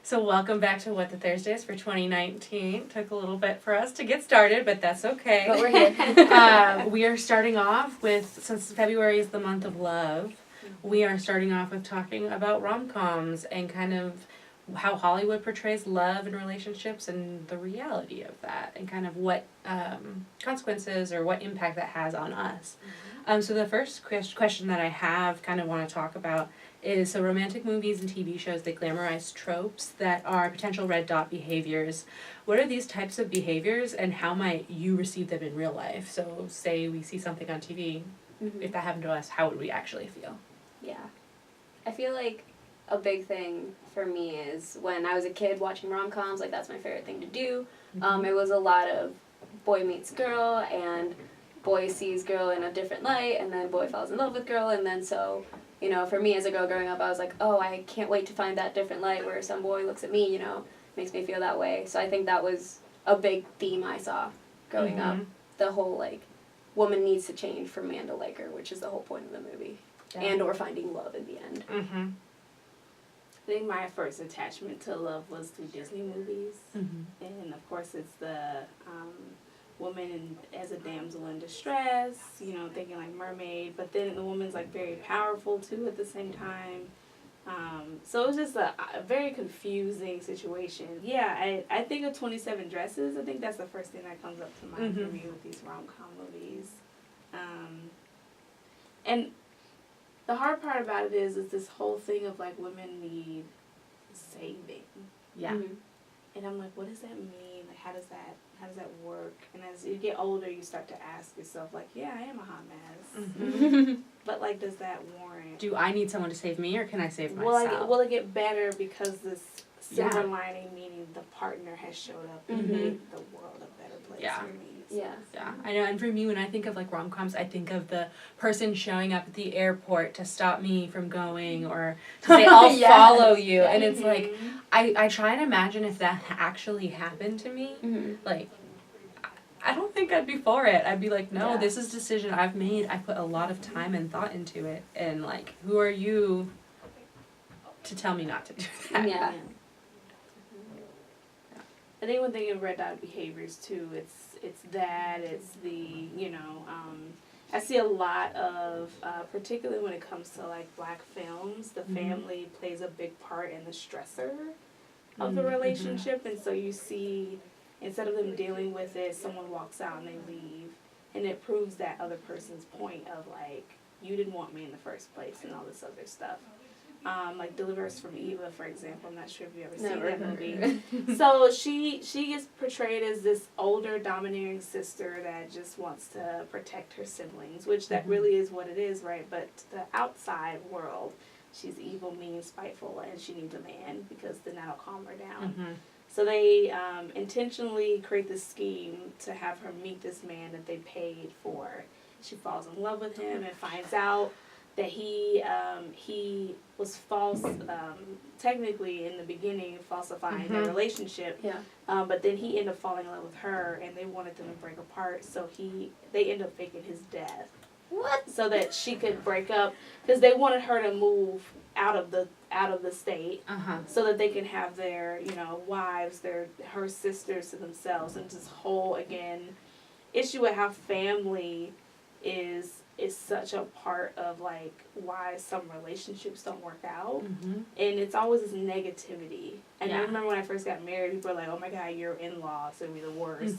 So welcome back to What the Thursdays for 2019. Took a little bit for us to get started, but that's okay. But we're here. We are starting off with, since February is the month of love, we are starting off with talking about rom-coms and kind of how Hollywood portrays love and relationships and the reality of that and kind of what consequences or what impact that has on us. So the first question that I have kind of want to talk about is, so romantic movies and TV shows, they glamorize tropes that are potential red dot behaviors. What are these types of behaviors and how might you receive them in real life? So say we see something on TV, if that happened to us, how would we actually feel? Yeah. I feel like a big thing for me is when I was a kid watching rom-coms, like that's my favorite thing to do. It was a lot of boy meets girl and boy sees girl in a different light and then boy falls in love with girl and then so, you know, for me as a girl growing up, I was like, oh, I can't wait to find that different light where some boy looks at me, you know, makes me feel that way. So I think that was a big theme I saw growing up. The whole, like, woman needs to change for man to like her, which is the whole point of the movie. Yeah. And or finding love in the end. I think my first attachment to love was through Disney movies. And, of course, it's the woman as a damsel in distress, you know, thinking like mermaid, but then the woman's like very powerful too at the same time. So it was just a very confusing situation. Yeah, I think of 27 Dresses. I think that's the first thing that comes up to mind for me with these rom-com movies. And the hard part about it is this whole thing of like women need saving. Yeah. And I'm like, what does that mean? Like, how does that work? And as you get older, you start to ask yourself, like, yeah, I am a hot mess. But, like, does that warrant? Do I need someone to save me, or can I save myself? Will it get better because this silver lining, meaning the partner has showed up and made the world a better place for me? So. Yeah, I know. And for me, when I think of, like, rom-coms, I think of the person showing up at the airport to stop me from going or to say, I'll follow you. And it's like, I try and imagine if that actually happened to me. Like, I don't think I'd be for it. I'd be like, no, this is a decision I've made. I put a lot of time and thought into it. And, like, who are you to tell me not to do that? Yeah. I think when thinking of red dot behaviors too, it's the, you know, I see a lot of, particularly when it comes to like black films, the family plays a big part in the stressor of the relationship, and so you see, instead of them dealing with it, someone walks out and they leave, and it proves that other person's point of like, you didn't want me in the first place and all this other stuff. Like Deliver Us from Eva, for example. I'm not sure if you ever seen that movie. So she gets portrayed as this older, domineering sister that just wants to protect her siblings, which that really is what it is, right? But to the outside world, she's evil, mean, spiteful, and she needs a man because then that'll calm her down. So they intentionally create this scheme to have her meet this man that they paid for. She falls in love with him and finds out that he was false, technically in the beginning, falsifying their relationship. But then he ended up falling in love with her, and they wanted them to break apart. So they ended up faking his death. What? So that she could break up, because they wanted her to move out of the state, so that they can have their, you know, wives, her sisters to themselves, and this whole issue with how family is such a part of like why some relationships don't work out, and it's always this negativity. And I remember when I first got married, people were like, "Oh my God, your in-laws would be the worst."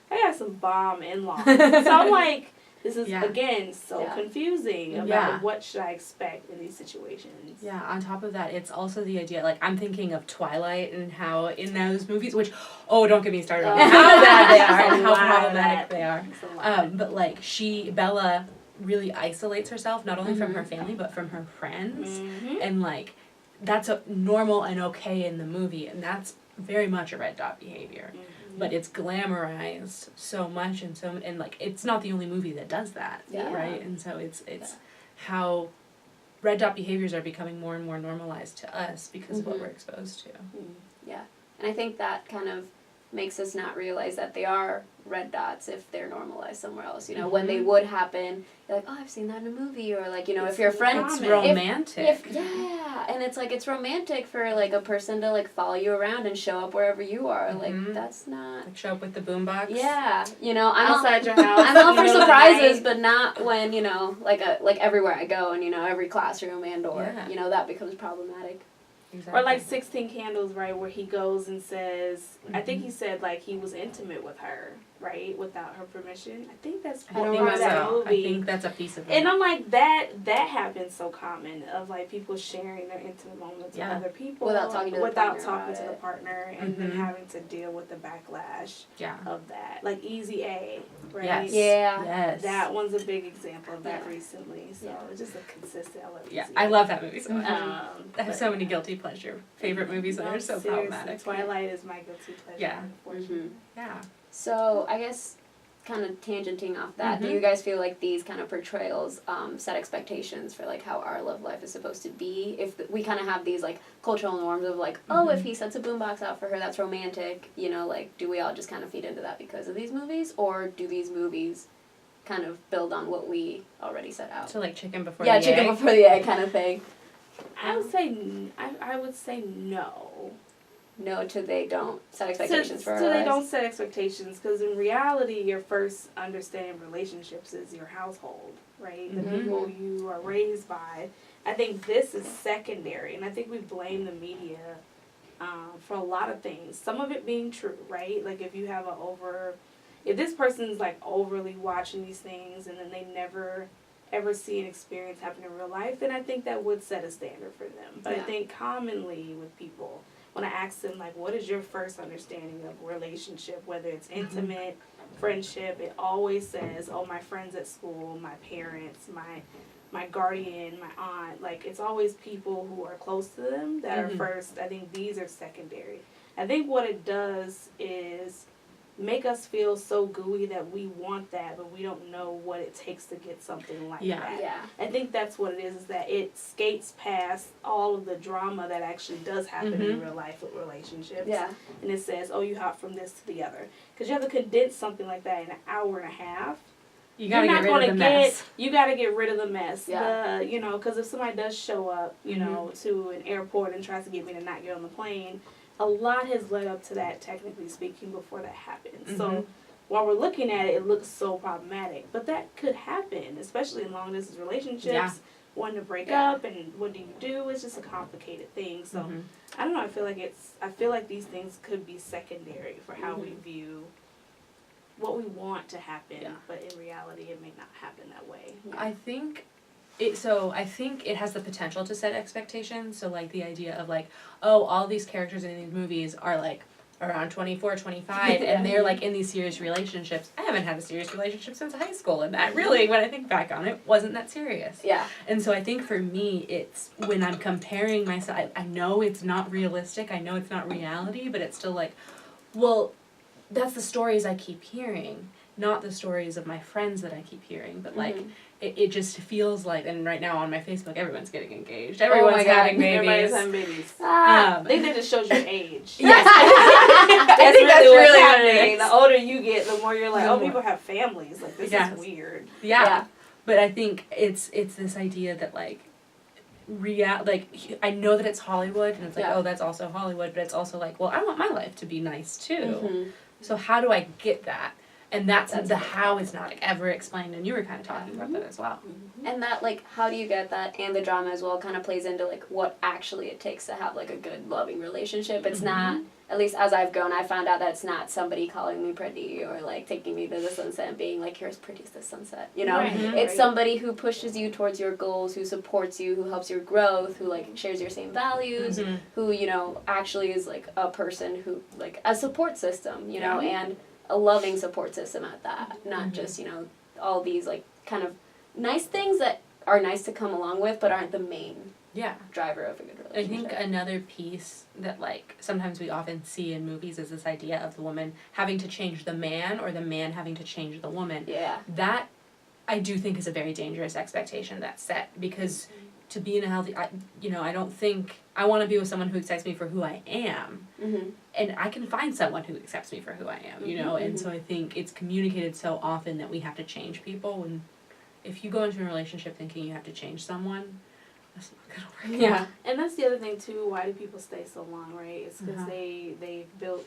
I got some bomb in-laws, so I'm like, this is again so confusing about what should I expect in these situations. Yeah. On top of that, it's also the idea. Like, I'm thinking of Twilight and how in those movies, which don't get me started on how bad they are and how problematic they are. But like Bella really isolates herself not only from her family but from her friends, and like that's normal and okay in the movie, and that's very much a red dot behavior. But it's glamorized so much and like it's not the only movie that does that, right? And so it's how red dot behaviors are becoming more and more normalized to us because of what we're exposed to. Yeah, and I think that kind of makes us not realize that they are red dots if they're normalized somewhere else. You know, when they would happen, you're like, oh, I've seen that in a movie, or like, you know, if your friend, it's romantic. and it's like it's romantic for like a person to like follow you around and show up wherever you are. Like that's not. Like show up with the boombox. Yeah, you know, I'm outside your house. I'm all for middle of the surprises, night. but not when, you know, like everywhere I go, and you know, every classroom and or you know, that becomes problematic. Exactly. Or like 16 Candles, right, where he goes and says, I think he said like he was intimate with her, right, without her permission. I think that's I don't part of that so. movie. I think that's a piece of it. And I'm like, that happens so common, of like people sharing their intimate moments with other people Without talking to the partner and then having to deal with the backlash of that. Like Easy A, right? Yes. Yeah. Yes. That one's a big example of that recently. So it's just a consistent. I love that movie so much. I have but- so many guilty pleasure favorite movies that are so seriously, problematic. Twilight is my guilty pleasure. Yeah. Unfortunately. Yeah. So I guess kind of tangenting off that, do you guys feel like these kind of portrayals set expectations for like how our love life is supposed to be? If we kind of have these like cultural norms of like, oh, if he sets a boombox out for her, that's romantic. You know, like do we all just kind of feed into that because of these movies, or do these movies kind of build on what we already set out? So like chicken before Yeah, the chicken egg. before the egg kind of thing. I would say no. No to they don't set expectations for our So they lives. don't set expectations, because in reality, your first understanding of relationships is your household, right? The people you are raised by. I think this is secondary, and I think we blame the media for a lot of things. Some of it being true, right? Like if you have if this person's like overly watching these things and then they never ever see an experience happen in real life, then I think that would set a standard for them. But I think commonly with people, when I ask them, like, what is your first understanding of relationship, whether it's intimate, friendship, it always says, oh, my friends at school, my parents, my guardian, my aunt. Like, it's always people who are close to them that are first. I think these are secondary. I think what it does is make us feel so gooey that we want that, but we don't know what it takes to get something like that. Yeah. I think that's what it is that it skates past all of the drama that actually does happen in real life with relationships. Yeah. And it says, oh, you hop from this to the other. Because you have to condense something like that in an hour and a half. You gotta get rid of the mess. You gotta get rid of the mess. Yeah. You know, because if somebody does show up, you know, to an airport and tries to get me to not get on the plane, a lot has led up to that, technically speaking, before that happens. So while we're looking at it, it looks so problematic. But that could happen, especially in long-distance relationships. Wanting to break up, and what do you do? It's just a complicated thing. So I don't know. I feel like these things could be secondary for how we view what we want to happen, but in reality, it may not happen that way. I think it has the potential to set expectations. So like the idea of like, oh, all these characters in these movies are like around 24, 25, and they're like in these serious relationships. I haven't had a serious relationship since high school, and that really, when I think back on it, wasn't that serious. Yeah. And so I think for me, it's when I'm comparing myself, I know it's not realistic, I know it's not reality, but it's still like, well, that's the stories I keep hearing, not the stories of my friends that I keep hearing, but like, it just feels like, and right now on my Facebook, everyone's getting engaged. Everyone's having babies. Everybody's having babies. I think that just shows your age. Yes. I think that's what's really what it happening. is. The older you get, the more you're like, The oh, more. people have families. Like, this is weird. Yeah. But I think it's this idea that like, I know that it's Hollywood, and it's like, oh, that's also Hollywood, but it's also like, well, I want my life to be nice too. So how do I get that? And that's the how is not ever explained, and you were kind of talking about that as well. And that, like, how do you get that, and the drama as well kind of plays into, like, what actually it takes to have, like, a good, loving relationship. It's not, at least as I've grown, I found out that it's not somebody calling me pretty or, like, taking me to the sunset and being like, you're as pretty as the sunset, you know? It's somebody who pushes you towards your goals, who supports you, who helps your growth, who, like, shares your same values, who, you know, actually is, like, a person who, like, a support system, you know, and a loving support system at that, not just, you know, all these, like, kind of nice things that are nice to come along with, but aren't the main driver of a good relationship. I think another piece that, like, sometimes we often see in movies is this idea of the woman having to change the man, or the man having to change the woman. Yeah. That, I do think, is a very dangerous expectation that's set, because to be in a healthy, I don't think, I want to be with someone who accepts me for who I am. Mm-hmm. And I can find someone who accepts me for who I am, and so I think it's communicated so often that we have to change people, and if you go into a relationship thinking you have to change someone, that's not gonna work. Yeah. And that's the other thing too. Why do people stay so long, right? It's because Uh-huh.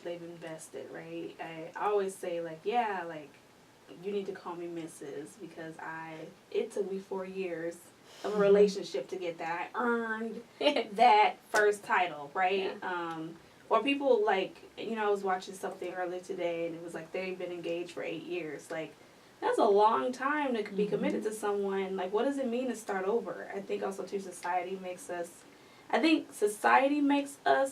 they've invested, right? I always say like, yeah, like you need to call me Mrs. because it took me 4 years of a relationship to get that. I earned that first title, right? Yeah. Or people like, I was watching something earlier today and it was like they've been engaged for 8 years, like. That's a long time to be committed to someone. Like, what does it mean to start over? I think also, too, society makes us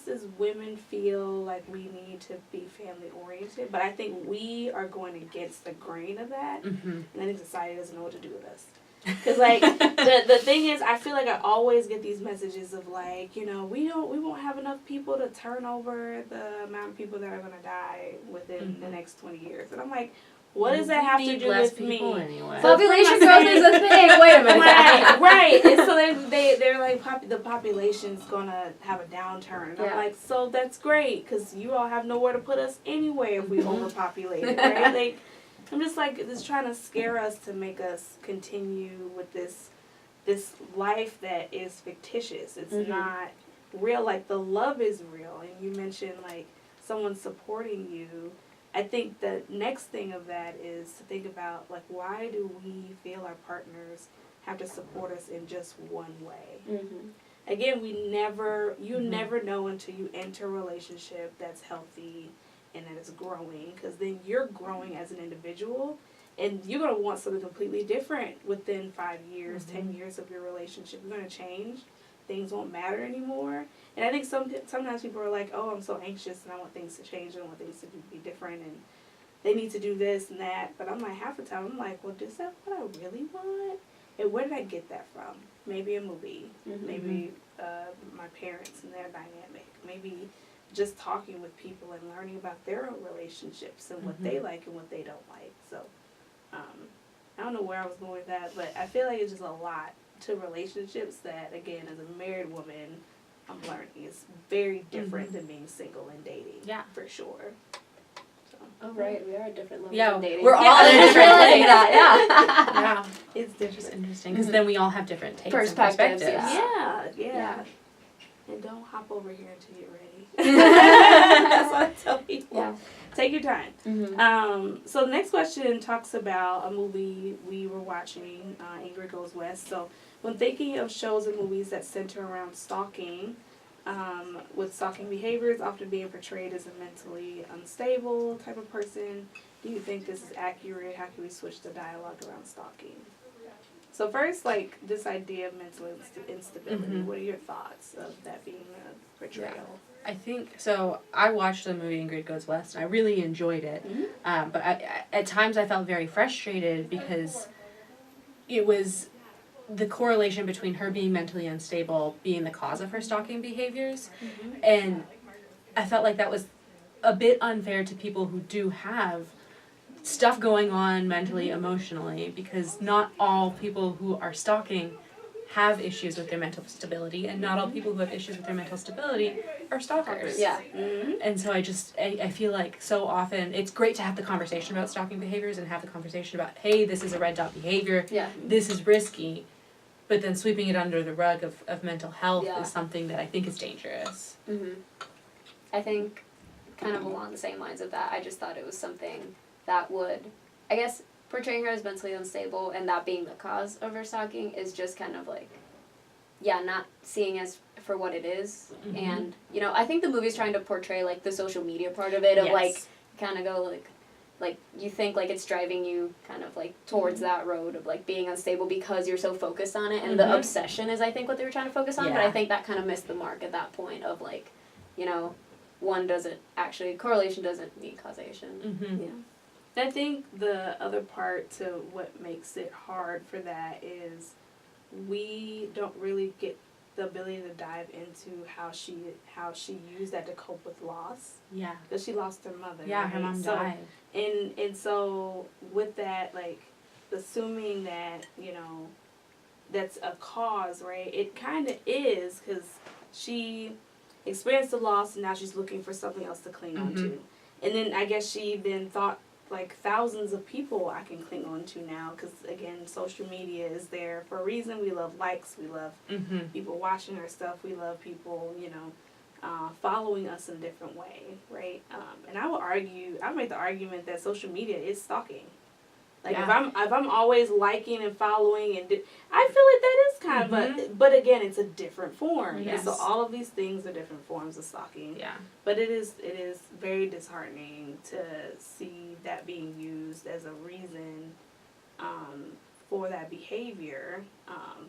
as women feel like we need to be family-oriented. But I think we are going against the grain of that. Mm-hmm. And I think society doesn't know what to do with us. Because, like, the thing is, I feel like I always get these messages of, like, we won't have enough people to turn over the amount of people that are going to die within the next 20 years. And I'm like, what does that have to do with me? Anyway. Population growth is a thing. Wait a minute. Right. And so they're like, the population's gonna have a downturn. And I'm like, so that's great, because you all have nowhere to put us anyway if we overpopulate it, right? Like, I'm just like, it's trying to scare us to make us continue with this life that is fictitious. It's not real. Like, the love is real. And you mentioned, like, someone supporting you. I think the next thing of that is to think about, like, why do we feel our partners have to support us in just one way? Mm-hmm. Again, you never know until you enter a relationship that's healthy and that is growing, because then you're growing as an individual, and you're going to want something completely different within 5 years, 10 years of your relationship. You're going to change. Things won't matter anymore. And I think sometimes people are like, oh, I'm so anxious and I want things to change and I want things to be different and they need to do this and that. But I'm like, half the time, I'm like, well, is that what I really want? And where did I get that from? Maybe a movie. Maybe my parents and their dynamic. Maybe just talking with people and learning about their own relationships and what they like and what they don't like. So I don't know where I was going with that, but I feel like it's just a lot to relationships that, again, as a married woman, I'm learning is very different than being single and dating. Yeah. For sure. So. Oh, right. We are at different levels Yeah, of dating. we're all at a different realizing place. that, Yeah. It's It's different. interesting, because then we all have different takes Perspectives, and perspectives. Yeah. And don't hop over here until you're ready. That's what I tell people. Yeah. Take your time. So the next question talks about a movie we were watching, Ingrid Goes West. So when thinking of shows and movies that center around stalking, with stalking behaviors often being portrayed as a mentally unstable type of person, do you think this is accurate? How can we switch the dialogue around stalking? So first, like, this idea of mental instability, what are your thoughts of that being a portrayal? Yeah. I think, so I watched the movie Ingrid Goes West, and I really enjoyed it. But at times I felt very frustrated because it was the correlation between her being mentally unstable being the cause of her stalking behaviors. And I felt like that was a bit unfair to people who do have stuff going on mentally, emotionally, because not all people who are stalking have issues with their mental stability, and not all people who have issues with their mental stability are stalkers. Yeah. And so I feel like so often it's great to have the conversation about stalking behaviors and have the conversation about, hey, this is a red dot behavior, this is risky, but then sweeping it under the rug of mental health is something that I think is dangerous. I think kind of along the same lines of that, I just thought it was something that would, I guess, portraying her as mentally unstable and that being the cause of her stalking is just kind of like, not seeing as for what it is. And, I think the movie's trying to portray, like, the social media part of it, of, like, kind of go, like, you think, like, it's driving you kind of, like, towards that road of, like, being unstable because you're so focused on it, and the obsession is, I think, what they were trying to focus on, but I think that kind of missed the mark at that point of, like, one doesn't actually, correlation doesn't mean causation. I think the other part to what makes it hard for that is we don't really get the ability to dive into how she used that to cope with loss. Yeah. Because she lost her mother. Yeah, her mom died. And so with that, like, assuming that, that's a cause, right? It kind of is, because she experienced the loss and now she's looking for something else to cling on to. And then I guess she then thought, like, thousands of people I can cling on to now, because again, social media is there for a reason. We love likes, we love people watching our stuff, we love people, you know, following us in a different way, right? And I would make the argument that social media is stalking. Like, if I'm always liking and following, and I feel like that is kind of but again, it's a different form. Yes. And so all of these things are different forms of stalking. Yeah. But it is very disheartening to see that being used as a reason for that behavior.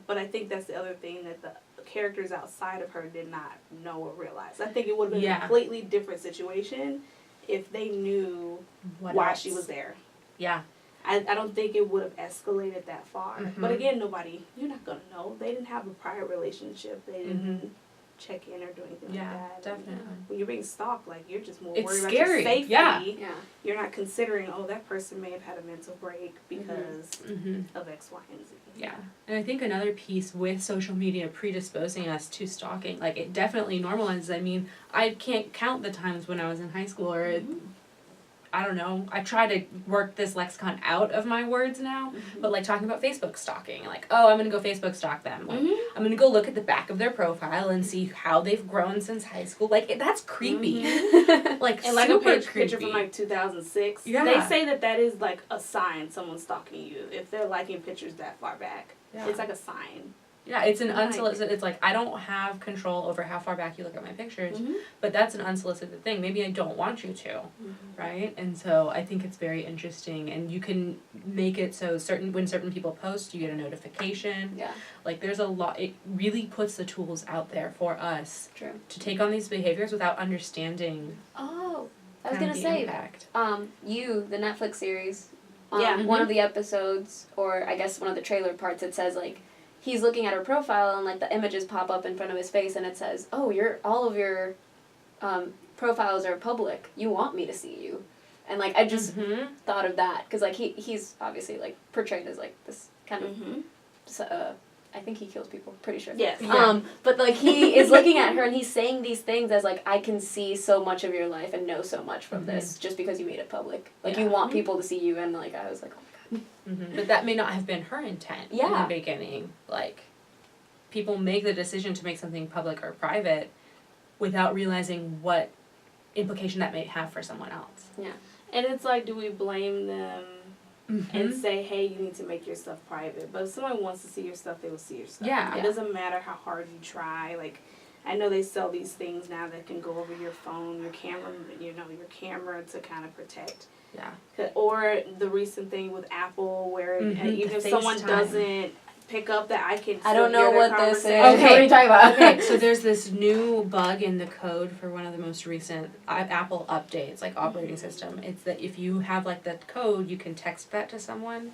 But I think that's the other thing that the characters outside of her did not know or realize. I think it would have been a completely different situation if they knew why she was there. Yeah. I don't think it would have escalated that far. But again, you're not going to know. They didn't have a prior relationship. They didn't check in or do anything like that. Yeah, definitely. And when you're being stalked, like, you're just more It's worried scary. about your safety. Yeah. You're not considering, that person may have had a mental break because of X, Y, and Z. Yeah. And I think another piece with social media predisposing us to stalking, like, it definitely normalizes. I mean, I can't count the times when I was in high school or I don't know, I try to work this lexicon out of my words now, but like talking about Facebook stalking, like, I'm going to go Facebook stalk them. Like, I'm going to go look at the back of their profile and see how they've grown since high school. Like, that's creepy. Like, and like super a creepy. picture from like 2006. Yeah. They say that is like a sign someone's stalking you. If they're liking pictures that far back, it's like a sign. Yeah, it's an unsolicited, it's like, I don't have control over how far back you look at my pictures, but that's an unsolicited thing. Maybe I don't want you to, right? And so I think it's very interesting, and you can make it so when certain people post, you get a notification. Yeah. Like, there's a lot, it really puts the tools out there for us to take on these behaviors without understanding I was going to say, impact. the Netflix series, one of the episodes, or I guess one of the trailer parts, it says, like, he's looking at her profile and, like, the images pop up in front of his face and it says, all of your profiles are public. You want me to see you. And, like, I just thought of that. Because, like, he's obviously, like, portrayed as, like, this kind of, I think he kills people, pretty sure. Yes. But, like, he is looking at her and he's saying these things as, like, I can see so much of your life and know so much from this just because you made it public. Like, you want people to see you, and, like, I was like, But that may not have been her intent in the beginning. Like, people make the decision to make something public or private without realizing what implication that may have for someone else. Yeah. And it's like, do we blame them and say, hey, you need to make your stuff private? But if someone wants to see your stuff, they will see your stuff. Yeah. It doesn't matter how hard you try. Like, I know they sell these things now that can go over your phone, your camera, your camera to kind of protect. Yeah. Or the recent thing with Apple where even if someone doesn't pick up that, I can still I don't know hear their what this is. conversation. Okay. What are you talking about? Okay, so there's this new bug in the code for one of the most recent Apple updates, like operating system. It's that if you have like the code, you can text that to someone,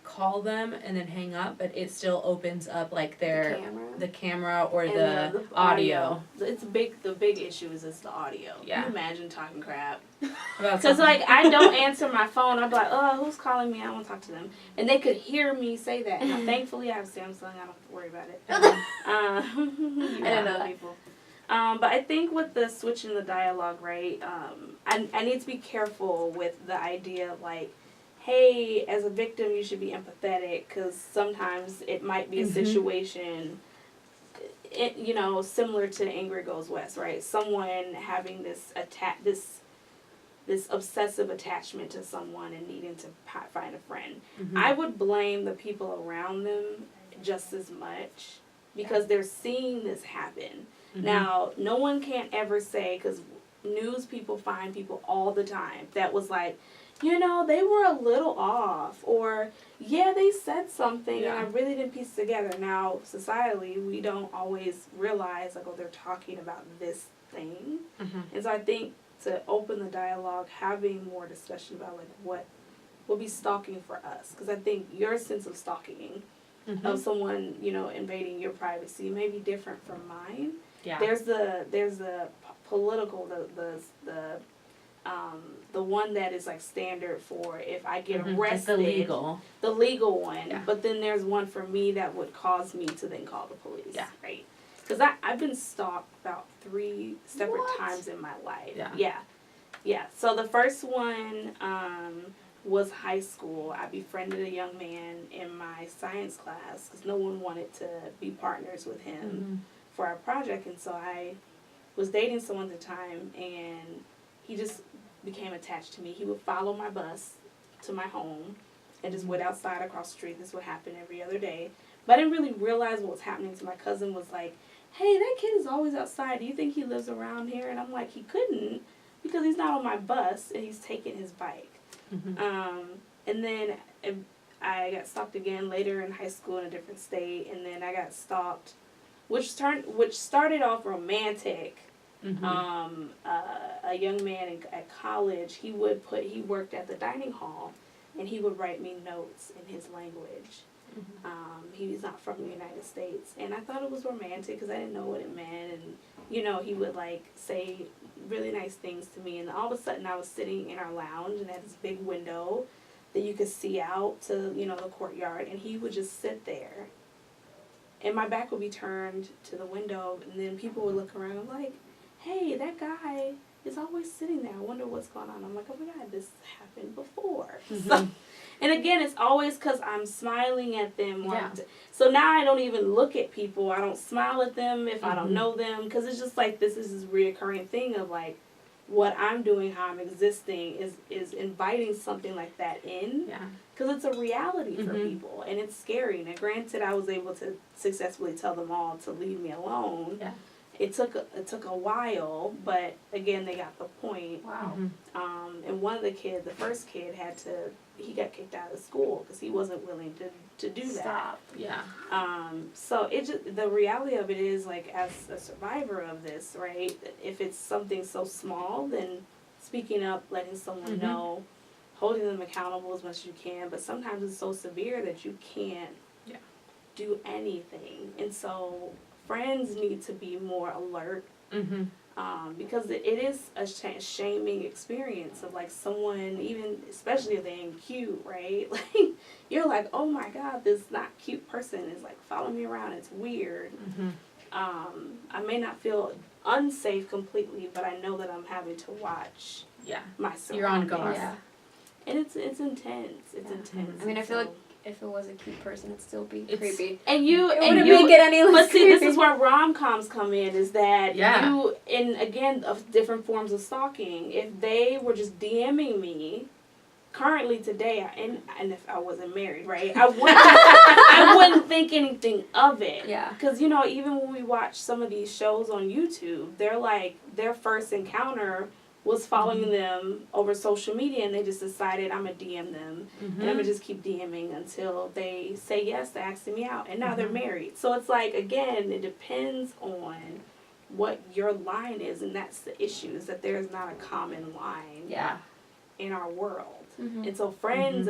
call them, and then hang up, but it still opens up like the camera or and the audio. It's big. The big issue is it's the audio. Yeah. Can you imagine talking crap? Because Because like I don't answer my phone. I'm like, who's calling me? I want to talk to them, and they could hear me say that. Now, thankfully, I have Samsung. I don't have to worry about it. I didn't know that. People. But I think with the switch in the dialogue, right? I need to be careful with the idea of like, hey, as a victim, you should be empathetic, because sometimes it might be a situation, similar to Angry Goes West, right? Someone having this obsessive attachment to someone and needing to find a friend. I would blame the people around them just as much, because they're seeing this happen. Now, no one can ever say, because news people find people all the time that was like, they were a little off, or, they said something, and I really didn't piece it together. Now, societally, we don't always realize, like, they're talking about this thing. And so I think to open the dialogue, having more discussion about, like, what will be stalking for us. Because I think your sense of stalking, of someone, invading your privacy may be different from mine. Yeah. There's the political, the the one that is like standard for if I get Mhm. arrested. The legal one. Yeah. But then there's one for me that would cause me to then call the police. Yeah. Right. Because I've been stalked about 3 separate times in my life. Yeah. Yeah. So the first one was high school. I befriended a young man in my science class because no one wanted to be partners with him for our project. And so I was dating someone at the time, and he just became attached to me. He would follow my bus to my home and just wait outside across the street. This would happen every other day. But I didn't really realize what was happening. So my cousin was like, hey, that kid is always outside. Do you think he lives around here? And I'm like, he couldn't because he's not on my bus and he's taking his bike. And then I got stalked again later in high school in a different state. And then I got stalked, which started off romantic. A young man at college, he worked at the dining hall, and he would write me notes in his language. He's not from the United States, and I thought it was romantic because I didn't know what it meant, and he would like say really nice things to me, and all of a sudden I was sitting in our lounge and had this big window that you could see out to the courtyard, and he would just sit there, and my back would be turned to the window, and then people would look around and like, hey, that guy is always sitting there. I wonder what's going on. I'm like, oh my God, this happened before. So, and again, it's always because I'm smiling at them. So now I don't even look at people. I don't smile at them if I don't know them, because it's just like this is this reoccurring thing of like what I'm doing, how I'm existing is inviting something like that in. Because it's a reality for people, and it's scary. Now, granted, I was able to successfully tell them all to leave me alone. It took a while, but again, they got the point. Wow. And one of the kids, the first kid, he got kicked out of school because he wasn't willing to do that. Stop. So the reality of it is, like, as a survivor of this, right, if it's something so small, then speaking up, letting someone know, holding them accountable as much as you can, but sometimes it's so severe that you can't do anything. And so friends need to be more alert, because it is a shaming experience of like someone, even especially if they ain't cute, right? Like you're like, oh my God, this not cute person is like following me around. It's weird. I may not feel unsafe completely, but I know that I'm having to watch my surroundings. You're on guard. And it's intense. It's intense. I mean, I feel like if it was a cute person, it'd still be creepy. And you wouldn't make it any less But see, creepy. this is where rom-coms come in, is that you, and again, of different forms of stalking, if they were just DMing me, currently today, and if I wasn't married, right, I wouldn't think anything of it. Because, even when we watch some of these shows on YouTube, they're like, their first encounter was following them over social media, and they just decided I'm going to DM them, and I'm going to just keep DMing until they say yes to asking me out, and now they're married. So it's like, again, it depends on what your line is, and that's the issue, is that there's not a common line in our world. And so friends,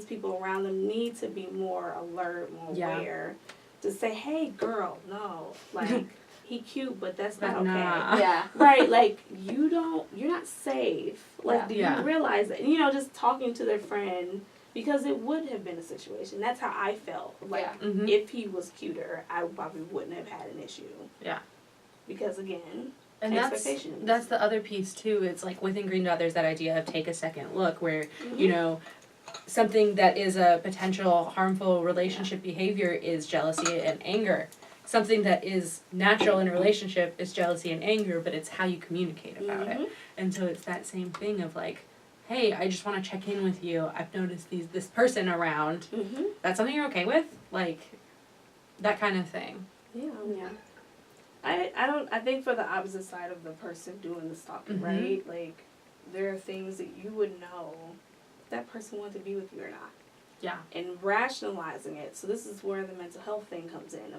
people around them need to be more alert, more aware, to say, hey, girl, no, like, he cute, but that's not okay. Right, like, you're not safe. Like, do you realize that? And, just talking to their friend, because it would have been a situation. That's how I felt. Like, if he was cuter, I probably wouldn't have had an issue. Because, again, and expectations. That's the other piece, too. It's like, within Green Dot, there's that idea of take a second look, where, something that is a potential harmful relationship behavior is jealousy and anger. Something that is natural in a relationship is jealousy and anger, but it's how you communicate about it. And so it's that same thing of like, hey, I just want to check in with you. I've noticed this person around. That's something you're okay with? Like, that kind of thing. I think for the opposite side of the person doing the stalking, right? Like, there are things that you would know if that person wanted to be with you or not. And rationalizing it. So this is where the mental health thing comes in.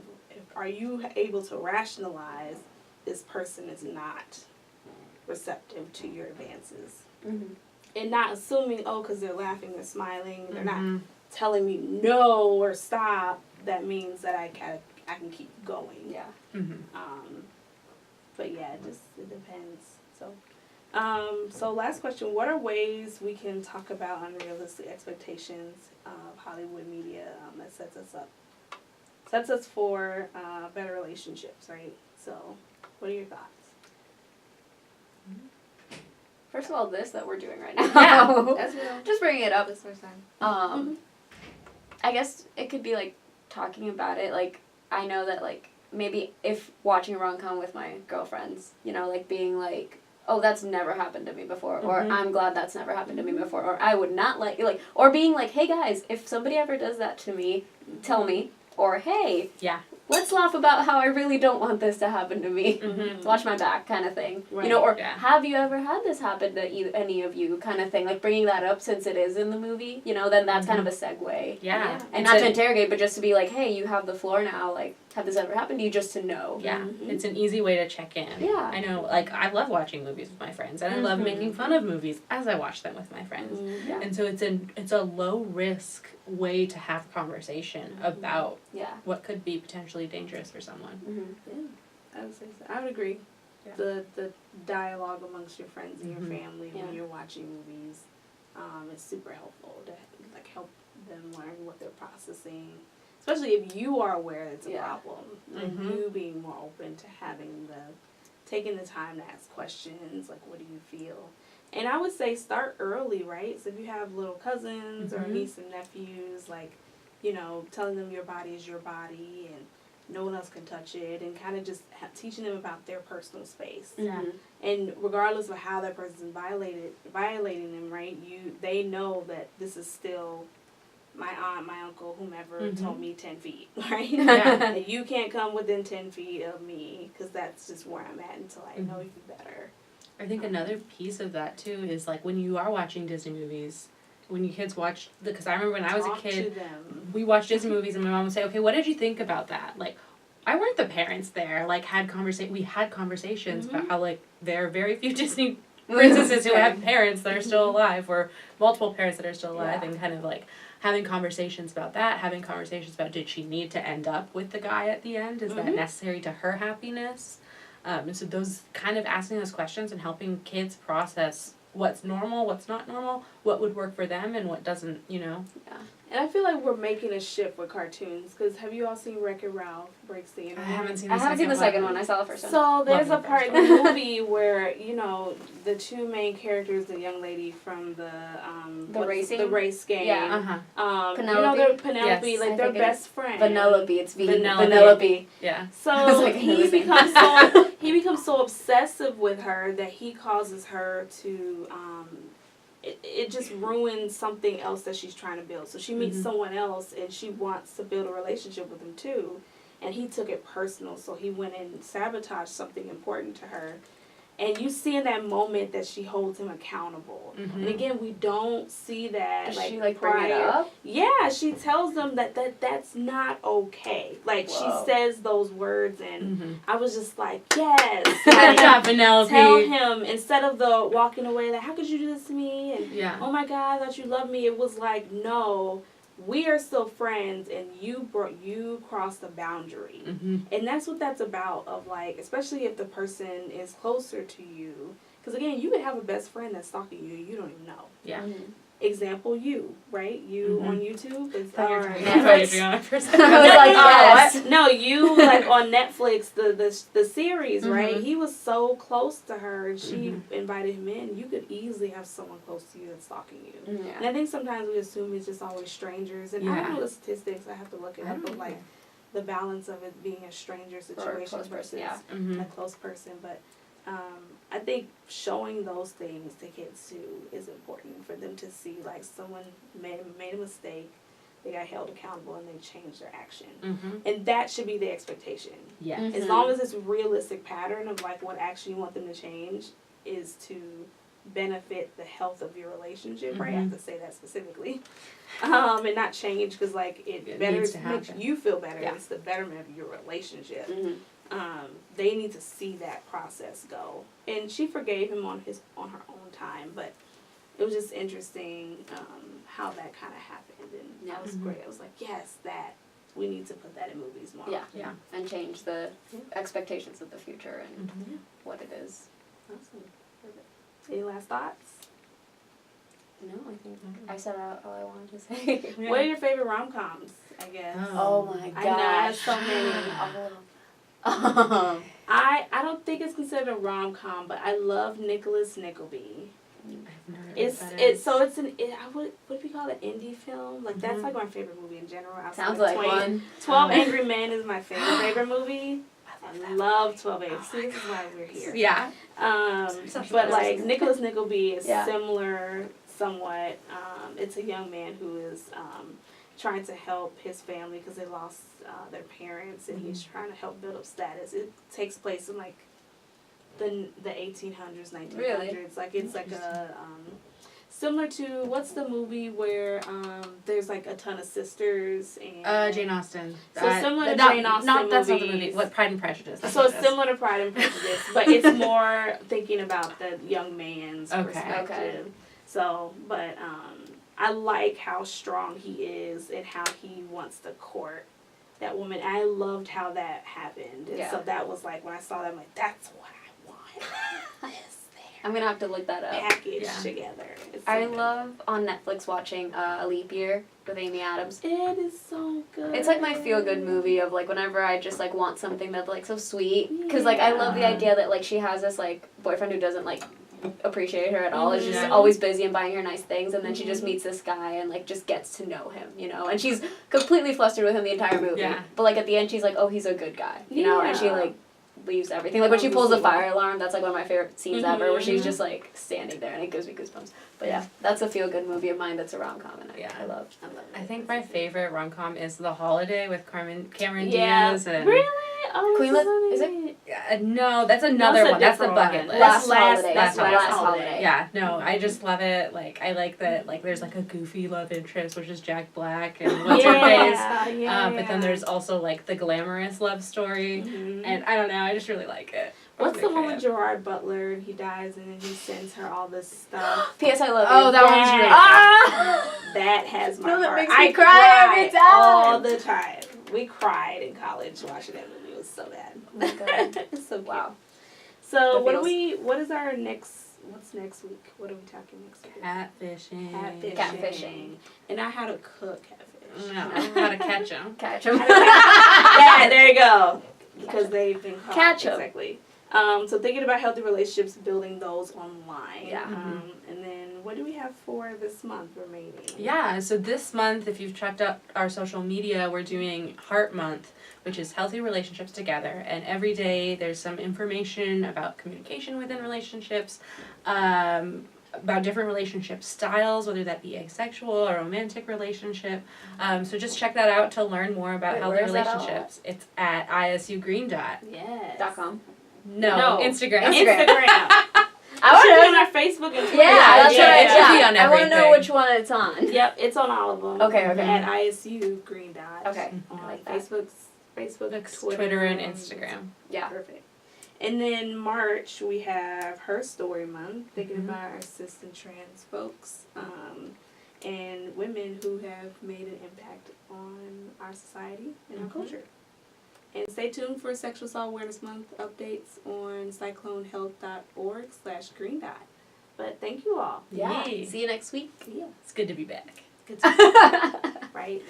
Are you able to rationalize this person is not receptive to your advances? And not assuming, because they're laughing, they're smiling, they're not telling me no or stop, that means that I can keep going. But yeah, it depends. So So last question, what are ways we can talk about unrealistic expectations of Hollywood media that sets us for better relationships, right? So what are your thoughts? First of all, this that we're doing right now. Yeah, as well. Just bringing it up this first time. I guess it could be like talking about it. Like, I know that like maybe if watching a rom-com with my girlfriends, you know, like being like, oh, that's never happened to me before, or I'm glad that's never happened to me before, or I would not like, or being like, hey guys, if somebody ever does that to me, tell me, or hey, let's laugh about how I really don't want this to happen to me. Watch my back, kind of thing. Right. You know, or have you ever had this happen to any of you, kind of thing. Like bringing that up since it is in the movie, you know, then that's kind of a segue. Yeah. And not to interrogate, but just to be like, hey, you have the floor now, like, have this ever happened to you, just to know. Yeah, it's an easy way to check in. Yeah. I know, like, I love watching movies with my friends, and I love making fun of movies as I watch them with my friends. And so it's a low-risk way to have conversation about what could be potentially dangerous for someone. I would say so. I would agree. Yeah. The dialogue amongst your friends and your family when you're watching movies is super helpful to like help them learn what they're processing. Especially if you are aware it's a problem, and you being more open to taking the time to ask questions, like what do you feel? And I would say start early, right? So if you have little cousins or nieces and nephews, like, you know, telling them your body is your body and no one else can touch it, and kind of just teaching them about their personal space. And regardless of how that person's violating them, right? They know that this is still my aunt, my uncle, whomever told me 10 feet, right? And you can't come within 10 feet of me because that's just where I'm at until I know you better. I think another piece of that, too, is, like, when you are watching Disney movies, when you kids watch, because I remember when I was a kid, we watched Disney movies, and my mom would say, okay, what did you think about that? Like, I weren't the parents there, like, we had conversations about how, like, there are very few Disney princesses who have parents that are still alive, or multiple parents that are still alive, and kind of, like, having conversations about that, having conversations about did she need to end up with the guy at the end? Is that necessary to her happiness? And so those kind of asking those questions and helping kids process what's normal, what's not normal, what would work for them and what doesn't, you know? And I feel like we're making a shift with cartoons, because have you all seen Wreck-It Ralph Breaks the Internet? I haven't seen the second one. I saw the first one. So there's a part in the movie where, you know, the two main characters, the young lady from the race game. Penelope, like they're best friends. Vanellope, it's Vanellope. Yeah. So he becomes so obsessive with her that he causes her to it just ruins something else that she's trying to build. So she meets someone else and she wants to build a relationship with him too. And he took it personal, so he went and sabotaged something important to her. And you see in that moment that she holds him accountable. And again, we don't see that. Does like, she like prior. bring it up? Yeah, she tells them that's not okay. Like she says those words, and I was just like, yes. Good job, Penelope. Tell him instead of the walking away, like, how could you do this to me? And oh my God, I thought you loved me. It was like, no. We are still friends, and you crossed the boundary, and that's what that's about. Of like, especially if the person is closer to you, because again, you could have a best friend that's stalking you, and you don't even know. Yeah. Example, you right? You on YouTube? Netflix. No, you like on Netflix the series, right? He was so close to her, and she invited him in. You could easily have someone close to you that's stalking you. And I think sometimes we assume it's just always strangers. And I don't know the statistics. I have to look it up. But like the balance of it being a stranger situation versus a close person, but. I think showing those things to kids too is important for them to see, like, someone made a mistake, they got held accountable, and they changed their action. And that should be the expectation. Yeah. As long as it's a realistic pattern of, like, what action you want them to change is to benefit the health of your relationship, right? I have to say that specifically. And not change because, like, it better makes you feel better. It's the betterment of your relationship. They need to see that process go. And she forgave him on her own time, but it was just interesting how that kind of happened, and that was great. I was like, yes, we need to put that in movies more. Yeah, and change the expectations of the future and what it is. Awesome. Perfect. Any last thoughts? No, I think I said all I wanted to say. Yeah. What are your favorite rom-coms, I guess? Oh my gosh. I know, I have so many. I don't think it's considered a rom-com, but I love Nicholas Nickleby. It's would we call it indie film? Like that's like my favorite movie in general. Sounds like one. 12 Angry Men is my favorite movie. I love 12 Angry Men. See, this is why we're here. Yeah. But like Nicholas Nickleby is Yeah. similar somewhat. It's a young man who is trying to help his family because they lost their parents, and he's trying to help build up status. It takes place in like the 1800s, 1900s. Really? Like it's like a similar to what's the movie where there's like a ton of sisters and Jane Austen. So similar to Jane Austen That's not the movies. movie. What, Pride and Prejudice. That's So what it's it is. similar to Pride and Prejudice, but it's more thinking about the young man's perspective. Okay. So, but I like how strong he is and how he wants to court that woman. I loved how that happened. And so that was like, when I saw that, I'm like, that's what I want. I'm gonna have to look that up. Packaged together. It's so I good. love on Netflix watching A Leap Year with Amy Adams. It is so good. It's like my feel-good movie of like whenever I just like want something that's like so sweet. Cause like I love the idea that like she has this like boyfriend who doesn't like appreciate her at all. Is just always busy and buying her nice things, and then she just meets this guy and like just gets to know him, you know. And she's completely flustered with him the entire movie. Yeah. But like at the end she's like, oh, he's a good guy, you know. And she like leaves everything. Like when she pulls the fire alarm, that's like one of my favorite scenes ever, where she's just like standing there and it gives me goosebumps. But yeah, that's a feel-good movie of mine that's a rom-com, and I love it. I think my favorite rom-com is The Holiday with Cameron Yeah. Diaz. And Really? Oh, Queen is it? no, that's another one. That's the different bucket one. list. Last That's Holiday. That's Last Holiday. Holiday. Yeah, no, I just love it. Like, I like that, like, there's, like, a goofy love interest, which is Jack Black and what's her face. But then there's also, like, the glamorous love story. And I don't know, I just really like it. What's the one with Gerard Butler and he dies and then he sends her all this stuff? P.S. I love you. Oh, that one's really good. That has my No, that heart. makes me I cry every time. all the time. We cried in college watching that movie. It was so bad. Oh my God. It's so cute. Wow. So The what is our what's next week? What are we talking next week? Catfishing. Catfishing. And not how to cook catfish. No, how to catch them. Catch him. Yeah, there you go. Because they've been caught. Catch 'em. Exactly. So thinking about healthy relationships, building those online. Yeah. And then what do we have for this month remaining? Yeah, so this month, if you've checked out our social media, we're doing Heart Month, which is healthy relationships together. And every day there's some information about communication within relationships, about different relationship styles, whether that be asexual or romantic relationship. So just check that out to learn more about Wait, healthy where is that all relationships. It's at ISU Green Dot. Yes. .com. No, Instagram. I Should be want on our Facebook and Twitter. Yeah, that's yeah, right. it should be on I want to know everything. which one it's on. Yep, it's on all of them. Okay. At ISU Green Dot. Okay. On I like that. Facebook, Twitter and Instagram. Yeah. Perfect. And then March we have Her Story Month, thinking about our cis and trans folks, and women who have made an impact on our society and our culture. And stay tuned for Sexual Assault Awareness Month updates on cyclonehealth.org/green dot. But thank you all. Yeah. Yay. See you next week. See ya. It's good to be back. Good to right.